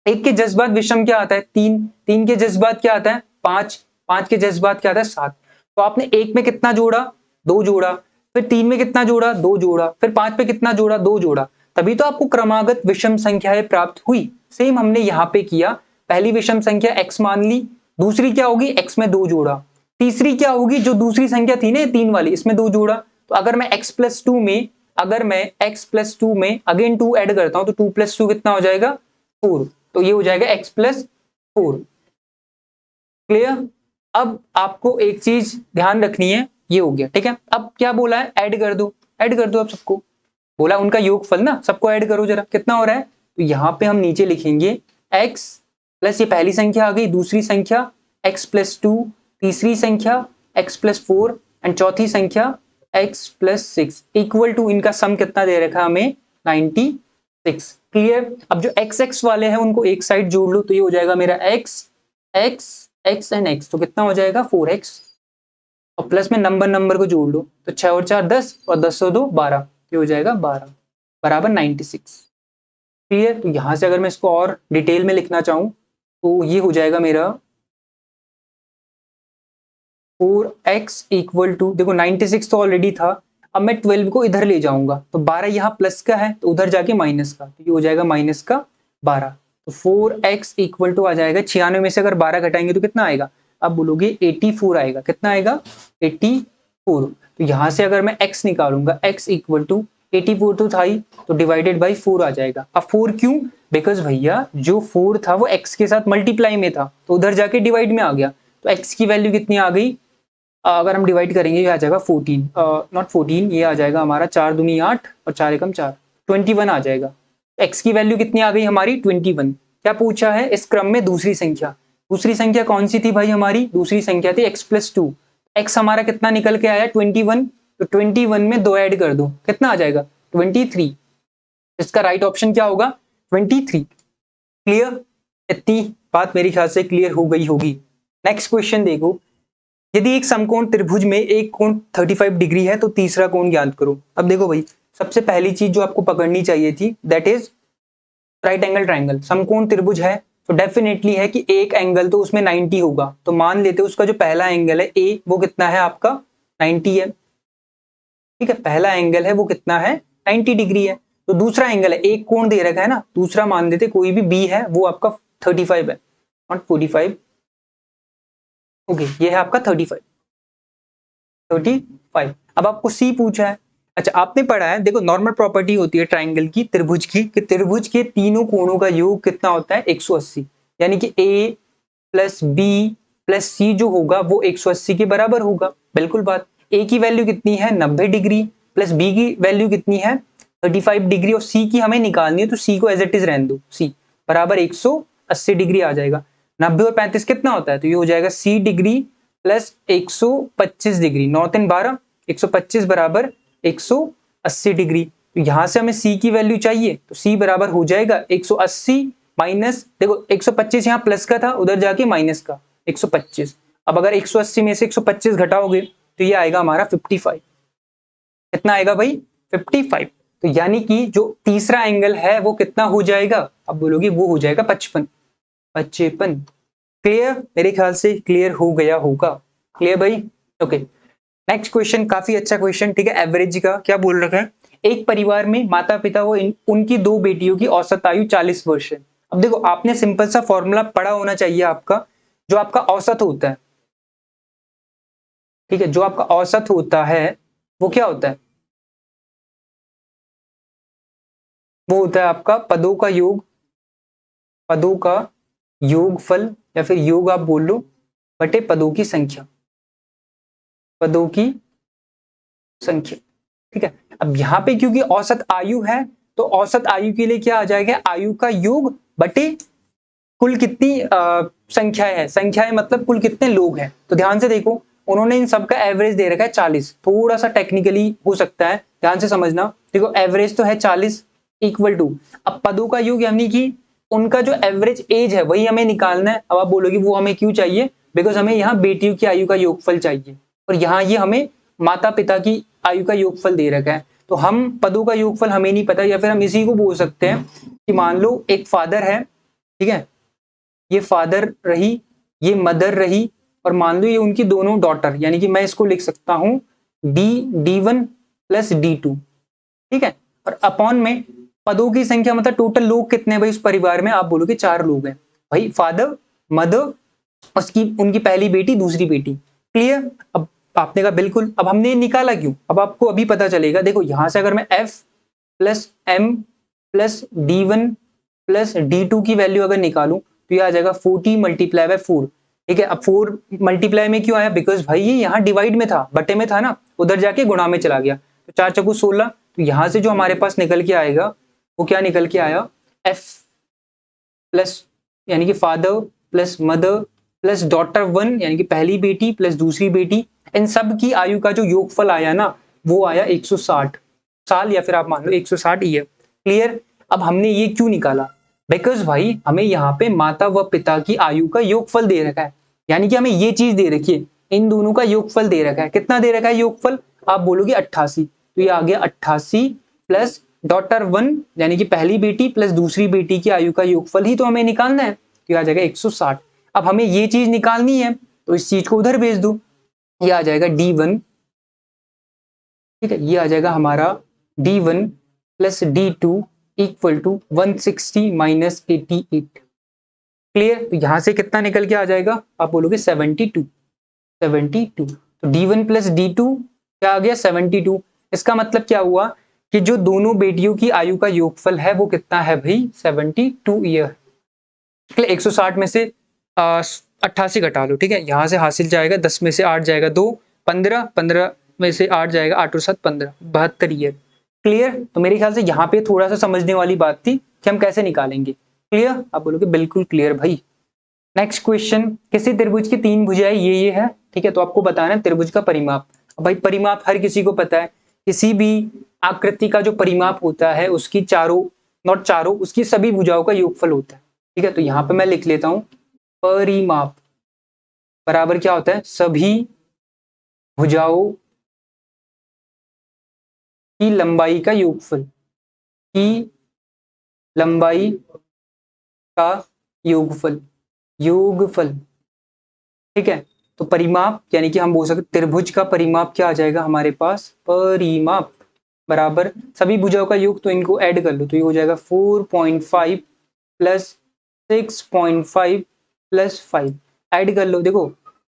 1 के जस्ट बाद विषम क्या आता है 3, 3 के जस्ट बाद क्या आता है 5, 5 के जस्ट बाद क्या आता है 7। तो आपने 1 में कितना जोड़ा 2 जोड़ा, फिर 3 में कितना जोड़ा 2 जोड़ा, फिर 5 पे कितना जोड़ा 2 जोड़ा, तभी तो आपको क्रमागत विषम संख्याएं प्राप्त हुई। सेम हमने यहाँ पे किया, पहली विषम संख्या x मान ली, दूसरी क्या होगी x में 2 जोड़ा, तीसरी क्या होगी जो दूसरी संख्या थी ना 3 वाली, इसमें 2 जोड़ा। तो अगर मैं x + 2 में, अगर मैं x + 2 में अगेन 2 ऐड करता हूं तो 2 + 2 कितना हो जाएगा 4, तो ये हो जाएगा x + 4। क्लियर? अब आपको एक चीज ध्यान रखनी है, ये हो गया, ठीक है। अब क्या बोला है ऐड कर दो, ऐड कर दो आप सबको, बोला उनका योगफल ना, सबको ऐड करो जरा, कितना हो रहा है? तो यहाँ पे हम नीचे लिखेंगे x प्लस, ये पहली संख्या आ गई, दूसरी संख्या x + 2, तीसरी संख्या x + 4 एंड चौथी संख्या x + 6 इक्वल टू, इनका सम कितना दे रखा हमें 96। क्लियर? अब जो x वाले हैं उनको एक साइड जोड़ लो, तो ये हो जाएगा मेरा x x एंड x, तो कितना हो जाएगा 4x, और प्लस में नंबर को जोड़ लो, तो 6 और 4 10 और 10 और 2 12, ये हो जाएगा 12 बराबर 96। क्लियर? तो यहां से अगर मैं इसको और डिटेल में लिखना चाहूं तो ये हो जाएगा मेरा 4x इक्वल टू, देखो 96 तो ऑलरेडी था, अब मैं 12 को इधर ले जाऊंगा, तो 12 यहाँ प्लस का है तो उधर जाके माइनस का, तो ये हो जाएगा -12। तो 4x इक्वल टू आ जाएगा 96 में से अगर 12 घटाएंगे तो कितना आएगा? अब बोलोगे 84 आएगा, कितना आएगा 84। तो यहां से अगर मैं x निकालूंगा, x इक्वल टू 84 तो था ही, तो डिवाइडेड बाई 4 आ जाएगा। अब 4 क्यों? बिकॉज भैया जो 4 था वो x के साथ मल्टीप्लाई में था, तो उधर जाके डिवाइड में आ गया, तो x की वैल्यू कितनी आ गई? अगर हम डिवाइड करेंगे ये आ जाएगा 14, नॉट 14, ये आ जाएगा हमारा 4 दूनी 8 और 4 एकम 4, 21 आ जाएगा। x की वैल्यू कितनी आ गई हमारी 21। क्या पूछा है? इस क्रम में दूसरी संख्या, दूसरी संख्या कौन सी थी भाई हमारी? दूसरी संख्या थी x + 2, x हमारा कितना निकल के आया 21, तो 21 में 2 ऐड कर दो, कितना आ जाएगा 23। इसका राइट ऑप्शन क्या होगा 23। क्लियर? इतनी बात मेरे ख्याल से क्लियर हो गई होगी। नेक्स्ट क्वेश्चन देखो, यदि एक समकोण त्रिभुज में एक कोण 35 डिग्री है तो तीसरा कोण ज्ञात करो। अब देखो भाई सबसे पहली चीज जो आपको पकड़नी चाहिए थी that is right angle triangle. समकोण त्रिभुज है तो डेफिनेटली है कि एक एंगल तो उसमें 90 होगा, तो मान लेते हैं उसका जो पहला एंगल है ए वो कितना है आपका 90 है, ठीक है, पहला एंगल है वो कितना है 90 डिग्री है। तो दूसरा एंगल है, एक कोण दे रखा है ना, दूसरा मान लेते कोई भी बी है वो आपका 35 है, नॉट 45, ओके ये है आपका 35। अब आपको सी पूछा है। अच्छा आपने पढ़ा है, देखो नॉर्मल प्रॉपर्टी होती है ट्राइंगल की, त्रिभुज की, कि त्रिभुज के तीनों कोणों का योग कितना होता है 180, यानी कि ए प्लस बी प्लस सी जो होगा वो 180 के बराबर होगा। बिल्कुल बात, ए की वैल्यू कितनी है 90 डिग्री प्लस बी की वैल्यू कितनी है 35 डिग्री और सी की हमें निकालनी है, तो सी को एज इट इज रहने दो, सी बराबर 180 डिग्री आ जाएगा। 90 और 35 कितना होता है, तो ये हो जाएगा सी डिग्री प्लस 125 डिग्री, 9 3 12, 125 बराबर 180 डिग्री। तो यहां से हमें सी की वैल्यू चाहिए, तो सी बराबर हो जाएगा 180 माइनस, देखो 125 यहाँ प्लस का था, उधर जाके माइनस का 125। अब अगर 180 में से 125 घटाओगे तो ये आएगा हमारा 55। कितना आएगा भाई 55। तो यानी कि जो तीसरा एंगल है वो कितना हो जाएगा, अब बोलोगे वो हो जाएगा 55। 55 क्लियर, मेरे ख्याल से क्लियर हो गया होगा। क्लियर भाई, ओके। नेक्स्ट क्वेश्चन काफी अच्छा क्वेश्चन, ठीक है, एवरेज का क्या बोल रखा है, एक परिवार में माता पिता व उनकी दो बेटियों की औसत आयु 40 वर्ष है। अब देखो आपने सिंपल सा फॉर्मूला पढ़ा होना चाहिए आपका, जो आपका औसत होता है, ठीक है, जो आपका औसत होता है वो क्या होता है, वो होता है आपका पदों का योग, पदों का योगफल या फिर योग आप बोल लो, बटे पदों की संख्या, पदों की संख्या, ठीक है। अब यहाँ पे क्योंकि औसत आयु है तो औसत आयु के लिए क्या आ जाएगा, आयु का योग बटे कुल कितनी संख्याएं है, संख्याएं मतलब कुल कितने लोग हैं। तो ध्यान से देखो उन्होंने इन सब का एवरेज दे रखा है 40, थोड़ा सा टेक्निकली हो सकता है, ध्यान से समझना। देखो एवरेज तो है 40 इक्वल टू, अब पदों का योग यानी कि उनका जो एवरेज एज है वही हमें निकालना है। अब आप बोलोगे वो हमें क्यों चाहिए, बिकॉज हमें यहाँ बेटियों की आयु का योगफल चाहिए और यहाँ ये हमें माता पिता की आयु का योगफल दे रखा है। तो हम पदों का योगफल हमें नहीं पता, या फिर हम इसी को बोल सकते हैं कि मान लो एक फादर है, ठीक है, ये फादर रही, ये मदर रही, और मान लो ये उनकी दोनों डॉटर, यानी कि मैं इसको लिख सकता हूं D1 प्लस D2, ठीक है, और अपॉन में पदों की संख्या मतलब टोटल लोग कितने हैं भाई उस परिवार में, आप बोलोगे 4 लोग हैं भाई, फादर मदर उसकी उनकी पहली बेटी दूसरी बेटी। क्लियर, अब आपने कहा बिल्कुल, अब हमने निकाला क्यों, अब आपको अभी पता चलेगा। देखो यहां से अगर मैं F plus M plus D1 plus D2 की वैल्यू अगर निकालूं तो ये आ जाएगा 40 मल्टीप्लाई बाय 4, ठीक है। अब 4 मल्टीप्लाई में क्यों आया, बिकॉज भाई ये यहाँ डिवाइड में था, बटे में था ना, उधर जाके गुणा में चला गया, तो 4 चौको 16, तो यहाँ से जो हमारे पास निकल के आएगा वो क्या निकल के आया, F प्लस यानी कि father plus mother plus daughter 1 यानी कि पहली बेटी प्लस दूसरी बेटी, इन सब की आयु का जो योगफल आया ना वो आया 160 साल, या फिर आप मान लो 160 ईयर। क्लियर, अब हमने ये क्यों निकाला, बिकॉज भाई हमें यहाँ पे माता व पिता की आयु का योगफल दे रखा है, यानी कि हमें ये चीज दे रखी है, इन दोनों का योगफल दे रखा है। कितना दे रखा है योगफल, आप बोलोगे 88, तो ये आ गया 88 प्लस डॉटर 1 यानी कि पहली बेटी प्लस दूसरी बेटी की आयु का योगफल ही तो हमें निकालना है, तो ये आ जाएगा 160। अब हमें ये चीज निकालनी है तो इस चीज को उधर भेज दो, ये आ जाएगा D1, ठीक है, ये आ जाएगा हमारा D1 plus D2 equal to 160 minus 88। Clear, तो यहां से कितना निकल के आ जाएगा, आप बोलोगे 72। तो D1 प्लस D2 क्या आ गया 72। इसका मतलब क्या हुआ कि जो दोनों बेटियों की आयु का योगफल है वो कितना है भाई 72 ईयर। 160 में से 88 घटा लो, ठीक है, यहां से हासिल जाएगा 10 में से 8 जाएगा 2, 15, 15 में से 8 जाएगा 8 और 7 15, 72 ईयर। क्लियर, तो मेरे ख्याल से यहाँ पे थोड़ा सा समझने वाली बात थी कि हम कैसे निकालेंगे। क्लियर, आप बोलोगे बिल्कुल क्लियर भाई। नेक्स्ट क्वेश्चन, किसी त्रिभुज की 3 भुजाएं ये है, ठीक है, तो आपको बताना है त्रिभुज का परिमाप। अब भाई परिमाप हर किसी को पता है, किसी भी आकृति का जो परिमाप होता है उसकी चारों, नॉट चारों, उसकी सभी भुजाओं का योगफल होता है, ठीक है। तो यहाँ पे मैं लिख लेता हूं परिमाप बराबर क्या होता है, सभी भुजाओं की लंबाई का योगफल, की लंबाई का योगफल, योगफल, ठीक है। तो परिमाप यानी कि हम बोल सकते त्रिभुज का परिमाप क्या आ जाएगा हमारे पास, परिमाप बराबर सभी भुजाओं का योग, तो इनको ऐड कर लो तो ये हो जाएगा 4.5 प्लस 6.5 प्लस 5, ऐड कर लो। देखो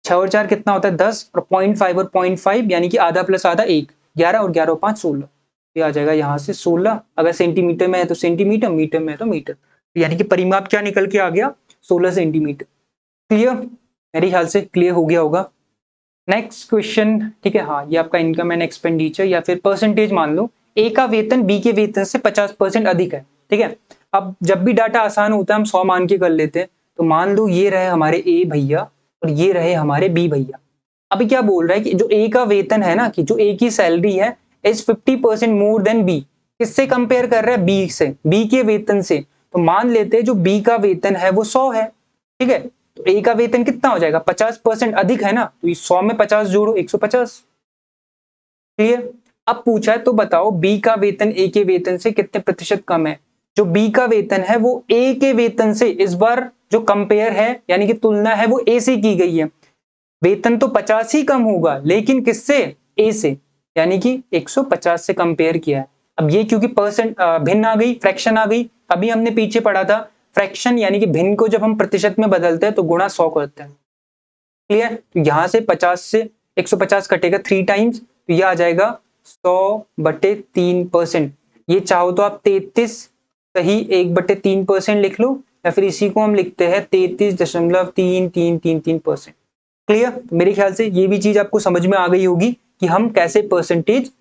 6 और 4 कितना होता है 10, और 0.5 और 0.5 यानी कि आधा प्लस आधा 1, 11, और 11 और 5 16, ये आ जाएगा यहाँ से 16। अगर सेंटीमीटर में है तो सेंटीमीटर, मीटर में है तो मीटर, यानी कि परिमाप क्या निकल के आ गया 16 सेंटीमीटर। क्लियर, मेरे ख्याल से क्लियर हो गया होगा। नेक्स्ट क्वेश्चन, ठीक है, हाँ ये आपका इनकम एंड एक्सपेंडिचर या फिर परसेंटेज मान लो, ए का वेतन बी के वेतन से 50% अधिक है, ठीक है। अब जब भी डाटा आसान होता है हम 100 मान के कर लेते हैं, तो मान लो ये रहे हमारे ए भैया और ये रहे हमारे बी भैया। अभी क्या बोल रहा है कि जो ए का वेतन है ना, कि जो ए की सैलरी है इज 50% मोर देन बी, किससे कंपेयर कर रहा है, बी से, बी के वेतन से। तो मान लेते हैं जो बी का वेतन है वो 100 है, ठीक है, तो ए का वेतन कितना हो जाएगा 50% अधिक है ना, तो ये 100 में 50 जोड़ो 150। क्लियर, अब पूछा है तो बताओ बी का वेतन ए के वेतन से कितने प्रतिशत कम है। जो बी का वेतन है वो ए के वेतन से, इस बार जो कंपेयर है यानी कि तुलना है वो ए से की गई है। वेतन तो 50 ही कम होगा, लेकिन किससे, ए से, यानी कि 150 से कंपेयर किया है। अब ये क्योंकि परसेंट भिन्न आ गई, फ्रैक्शन आ गई, अभी हमने पीछे पढ़ा था फ्रैक्शन यानी कि भिन्न को जब हम प्रतिशत में बदलते हैं तो गुणा 100 करते हैं। क्लियर, तो यहां से 50 से 150 कटेगा 3 टाइम्स, तो ये आ जाएगा 100/3%। ये चाहो तो आप 33 सही 1/3% लिख लो, या फिर इसी को हम लिखते हैं 33.3333%। क्लियर, मेरे ख्याल से ये भी चीज आपको समझ में आ गई होगी कि हम कैसे परसेंटेज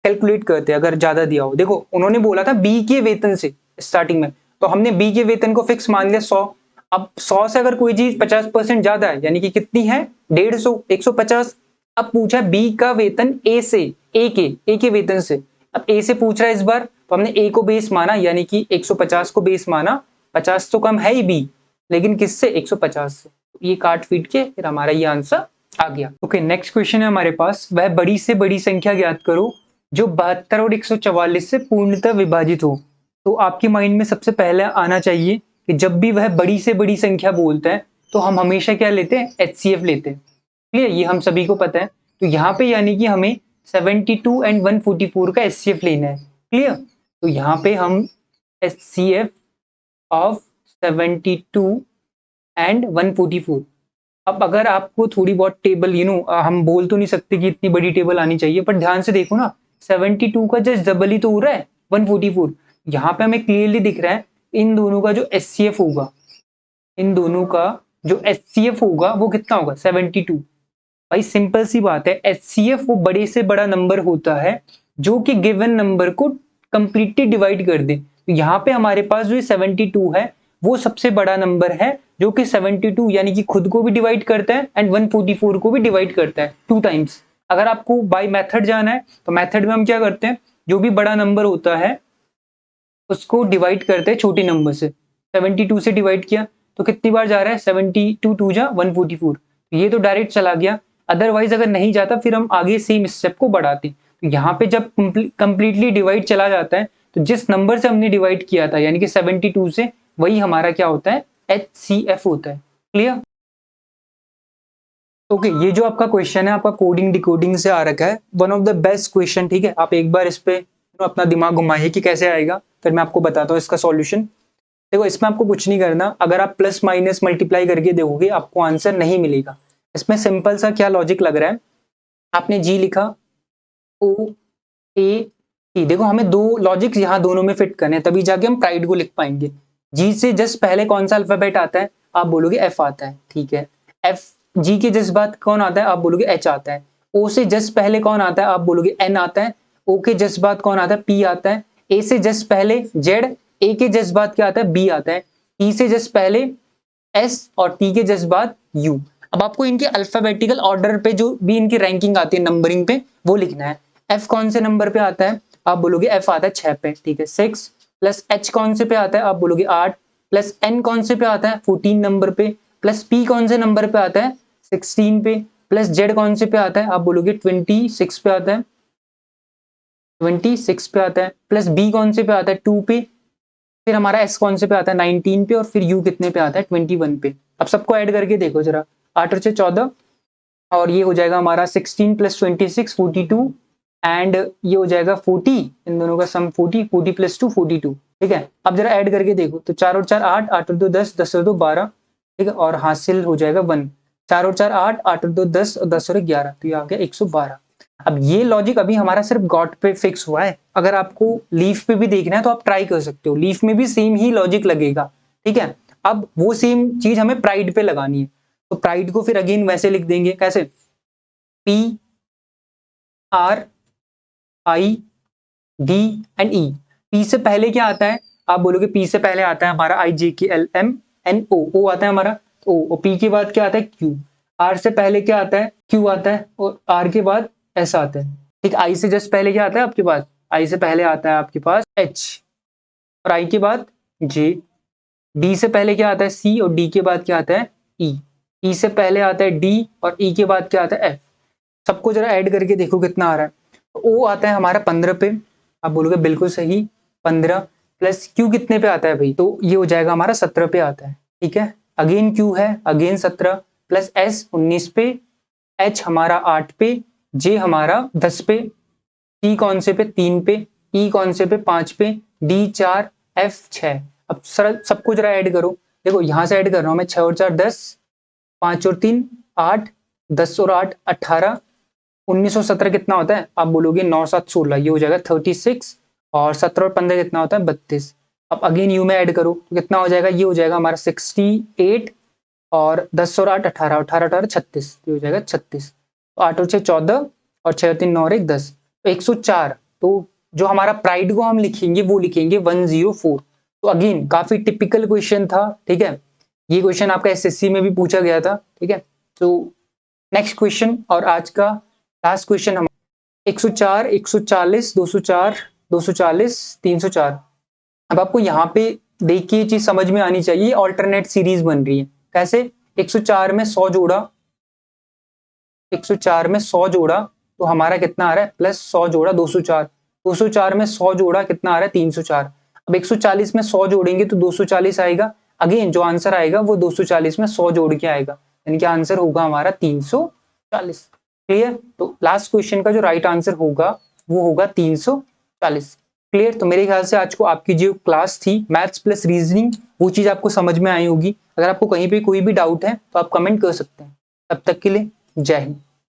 कैलकुलेट करते हैं अगर ज्यादा दिया हो। देखो उन्होंने बोला था बी के वेतन से स्टार्टिंग में, तो हमने बी के वेतन को फिक्स मान लिया 100। अब 100 से अगर कोई चीज 50% ज्यादा है यानी कि कितनी है 150, 150। अब पूछा बी का वेतन ए से, ए के वेतन से, अब ए से पूछ रहा है इस बार, तो हमने ए को बेस माना यानी कि 150 को बेस माना, 50 तो कम है ही बी, लेकिन किससे 150 से, ये काट पीट के फिर हमारा ये आंसर आ गया। ओके, नेक्स्ट क्वेश्चन है हमारे पास, वह बड़ी से बड़ी संख्या ज्ञात करो जो 72 और 144 से पूर्णतः विभाजित हो। तो आपके माइंड में सबसे पहले आना चाहिए कि जब भी वह बड़ी से बड़ी संख्या बोलता है तो हम हमेशा क्या लेते हैं, HCF लेते हैं। क्लियर, ये हम सभी को पता है। तो यहाँ पे यानी कि हमें 72 एंड 144 का HCF लेना है। क्लियर, तो यहाँ पे हम HCF ऑफ 72 एंड 144। अब अगर आपको थोड़ी बहुत टेबल हम बोल तो नहीं सकते कि इतनी बड़ी टेबल आनी चाहिए, पर ध्यान से देखो ना 72 का जस्ट डबल ही तो हो रहा है 144। यहाँ पे हमें क्लियरली दिख रहा है इन दोनों का जो HCF होगा, इन दोनों का जो HCF होगा वो कितना होगा 72। भाई सिंपल सी बात है, HCF वो बड़े से बड़ा नंबर होता है जो कि गिवन नंबर को कंप्लीटली डिवाइड कर दे। तो यहाँ पे हमारे पास जो 72 है वो सबसे बड़ा नंबर है जो कि 72 यानी कि खुद को भी डिवाइड करता है एंड 144 को भी डिवाइड करता है 2 टाइम्स। अगर आपको बाय मेथड जाना है तो मेथड में हम क्या करते हैं, जो भी बड़ा नंबर होता है उसको डिवाइड करते हैं छोटे नंबर से। 72 से डिवाइड किया तो कितनी बार जा रहा है 72 2 जा 144, ये तो डायरेक्ट चला गया। अदरवाइज अगर नहीं जाता फिर हम आगे सेम स्टेप को बढ़ाते। तो यहाँ पे जब कंप्लीटली डिवाइड चला जाता है तो जिस नंबर से हमने डिवाइड किया था यानी कि 72 से, वही हमारा क्या होता है HCF होता है। क्लियर, ओके, ये जो आपका क्वेश्चन है आपका कोडिंग डिकोडिंग से आ रखा है, one of the best question. ठीक है, आप एक बार इस पे अपना दिमाग घुमाइए कि कैसे आएगा, फिर मैं आपको बताता हूँ इसका सॉल्यूशन। देखो इसमें आपको कुछ नहीं करना, अगर आप प्लस माइनस मल्टीप्लाई करके देखोगे आपको आंसर नहीं मिलेगा। इसमें सिंपल सा क्या लॉजिक लग रहा है, आपने जी लिखा O A T, देखो हमें दो लॉजिक यहाँ दोनों में फिट करने हैं तभी जाके हम प्राइड को लिख पाएंगे। जी से जस्ट पहले कौन सा अल्फाबेट आता है, आप बोलोगे F आता है, ठीक है। F जी के जस्ट बाद कौन आता है, आप बोलोगे H आता है। O से जस्ट पहले कौन आता है, आप बोलोगे N आता है। O के जस्ट बाद कौन आता है, P आता है। A से जस्ट पहले Z, A के जस्ट बाद क्या आता है, B आता है। T से जस्ट पहले S और T के जस्ट बाद U। अब आपको इनके अल्फाबेटिकल ऑर्डर पे जो भी इनकी रैंकिंग आती है नंबरिंग पे वो लिखना है। F कौन से नंबर पे आता है, आप बोलोगे F आता है 6 पे, ठीक है 6 प्लस H कौन से पे आता है, आप बोलोगे 8 प्लस N कौन से पे आता है 14 नंबर पे, प्लस P कौन से नंबर पे आता है 16 पे, प्लस Z कौन से पे आता है, आप बोलोगे 26 पे आता है। 26 पे आता है, प्लस बी कौन से पे आता है 2 पे, फिर हमारा एस कौन से पे आता है 19 पे, और फिर यू कितने पे आता है 21 पे। अब सबको ऐड करके देखो जरा, 8 और 6 14, और ये हो जाएगा हमारा 16 प्लस 26 42, एंड ये हो जाएगा 40, इन दोनों का सम 40, 40 प्लस 2 42। ठीक है, अब जरा ऐड करके देखो, तो 4 और 4 8, 8 और 2 10, 10 और 2 12, ठीक है, और हासिल हो जाएगा 1। 4 और 4 8, 8 और 2 10, और 10 और 1 11, तो ये आ गया 112। अब ये लॉजिक अभी हमारा सिर्फ गॉट पे फिक्स हुआ है, अगर आपको लीफ पे भी देखना है तो आप ट्राई कर सकते हो, लीफ में भी सेम ही लॉजिक लगेगा। ठीक है, अब वो सेम चीज हमें प्राइड पे लगानी है, तो प्राइड को फिर अगेन वैसे लिख देंगे, कैसे, P R I D and E. P से पहले क्या आता है, आप बोलोगे पी से पहले आता है हमारा आई जे के एल एम एन ओ, ओ आता है हमारा ओ, और पी के बाद क्या आता है क्यू। आर से पहले क्या आता है क्यू आता है, और आर के बाद एस आता है। ठीक, आई से जस्ट पहले क्या आता है आपके पास, आई से पहले आता है आपके पास एच, और आई के बाद जे। डी से पहले क्या आता है सी, और डी के बाद क्या आता है ई। ई से पहले आता है डी, और ई के बाद क्या आता है एफ। सबको जरा ऐड करके देखो कितना आ रहा है, ओ आता है हमारा 15 पे, आप बोलोगे बिल्कुल सही 15, प्लस क्यू कितने पे आता है भाई, तो ये हो जाएगा हमारा 17 पे आता है। ठीक है, अगेन क्यू है अगेन 17, प्लस एस 19 पे, एच हमारा 8 पे, जे हमारा 10 पे, टी कौन से पे 3 पे, ई कौन से पे 5 पे, डी 4, एफ 6। अब सर सबको जरा ऐड करो, देखो यहाँ से ऐड कर रहा हूँ मैं, 6 और 4 10, 5 और 3 8, 10 और 8 18, 1917 कितना होता है, आप बोलोगे 9 7 16, ये हो जाएगा 36, और 17 और 15 कितना होता है 32। अब अगेन यू में ऐड करो तो कितना हो जाएगा, ये हो जाएगा हमारा 68, और 10 और 8 18, 18 18 36, ये हो जाएगा 36। तो 8 और 6 14, और 6 और 3 9 और 1 10, तो 104। तो जो हमारा प्राइड को हम लिखेंगे वो लिखेंगे 104। तो अगेन काफी टिपिकल क्वेश्चन था। ठीक है, ये क्वेश्चन आपका एसएससी में भी पूछा गया था। ठीक है, तो नेक्स्ट क्वेश्चन और आज का लास्ट क्वेश्चन हम 104 140 204 240 304। अब आपको यहाँ पे देख के ये चीज समझ में आनी चाहिए, ऑल्टरनेट सीरीज बन रही है। कैसे, 104 में 100 जोड़ा, 104 में 100 जोड़ा तो हमारा कितना आ रहा है, प्लस 100 जोड़ा 204, 204 में 100 जोड़ा कितना आ रहा है 304। अब 140 में 100 जोड़ेंगे तो 240 आएगा, अगेन जो आंसर आएगा वो 240 में 100 जोड़ के आएगा, यानी कि आंसर होगा हमारा 340। क्लियर, तो लास्ट क्वेश्चन का जो राइट आंसर होगा वो होगा 340। क्लियर, तो मेरे ख्याल से आज को आपकी जो क्लास थी मैथ्स प्लस रीजनिंग, वो चीज आपको समझ में आई होगी। अगर आपको कहीं पे कोई भी डाउट है तो आप कमेंट कर सकते हैं। तब तक के लिए जय हिंद।